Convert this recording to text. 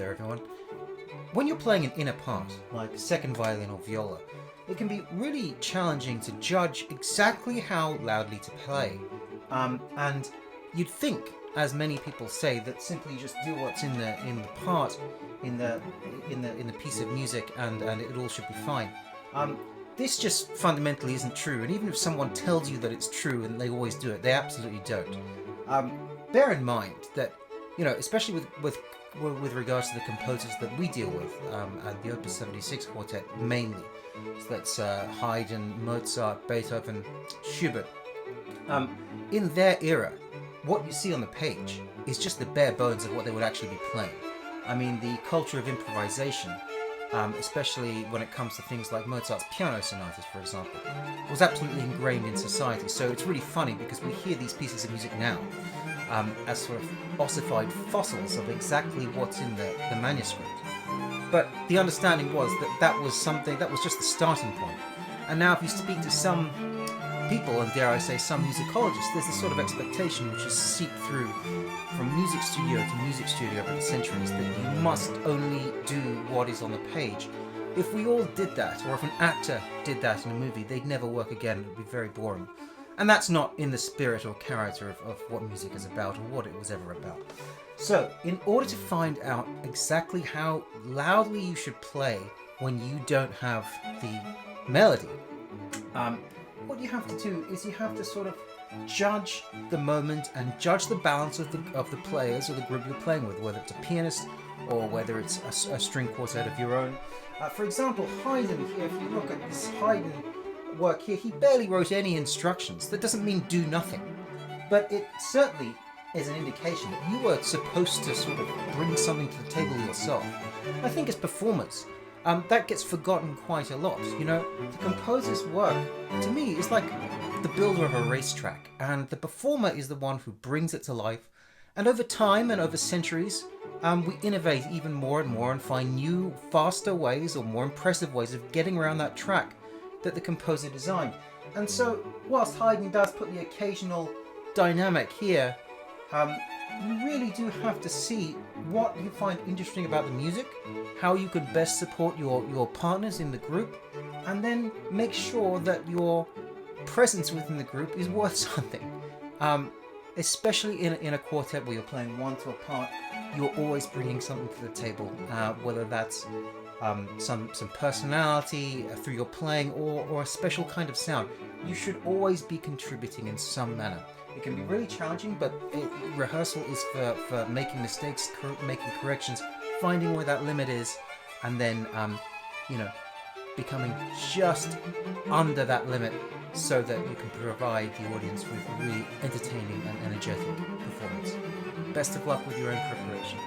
there, everyone. When you're playing an inner part, like second violin or viola, it can be really challenging to judge exactly how loudly to play. And you'd think, as many people say, that simply just do what's in the part, in the piece of music, and it all should be fine. This just fundamentally isn't true, and even if someone tells you that it's true and they always do it, they absolutely don't. Bear in mind that, especially with regards to the composers that we deal with at the Opus 76 Quartet mainly, so that's Haydn, Mozart, Beethoven, Schubert. In their era, what you see on the page is just the bare bones of what they would actually be playing. I mean, the culture of improvisation, especially when it comes to things like Mozart's piano sonatas, for example, was absolutely ingrained in society. So it's really funny because we hear these pieces of music now as sort of ossified fossils of exactly what's in the manuscript. But the understanding was that was just the starting point. And now if you speak to some people, and dare I say some musicologists, there's this sort of expectation which has seeped through from music studio to music studio over the centuries that you must only do what is on the page. If we all did that, or if an actor did that in a movie, they'd never work again. It would be very boring. And that's not in the spirit or character of what music is about or what it was ever about. So, in order to find out exactly how loudly you should play when you don't have the melody, what you have to do is you have to sort of judge the moment and judge the balance of the players or the group you're playing with, whether it's a pianist or whether it's a string quartet of your own. For example, Haydn here, if you look at this Haydn work here, he barely wrote any instructions. That doesn't mean do nothing, but it certainly is an indication that you were supposed to sort of bring something to the table yourself. I think as performers, that gets forgotten quite a lot. The composer's work, to me, is like the builder of a racetrack, and the performer is the one who brings it to life. And over time and over centuries, we innovate even more and more and find new, faster ways or more impressive ways of getting around that track that the composer designed. And so, whilst Haydn does put the occasional dynamic here, you really do have to see what you find interesting about the music, how you can best support your partners in the group, and then make sure that your presence within the group is worth something. Especially in a quartet where you're playing one to a part, you're always bringing something to the table, whether that's some personality through your playing or a special kind of sound. You should always be contributing in some manner. It can be really challenging, but rehearsal is for making mistakes, making corrections, finding where that limit is, and then, becoming just under that limit so that you can provide the audience with a really entertaining and energetic performance. Best of luck with your own preparation.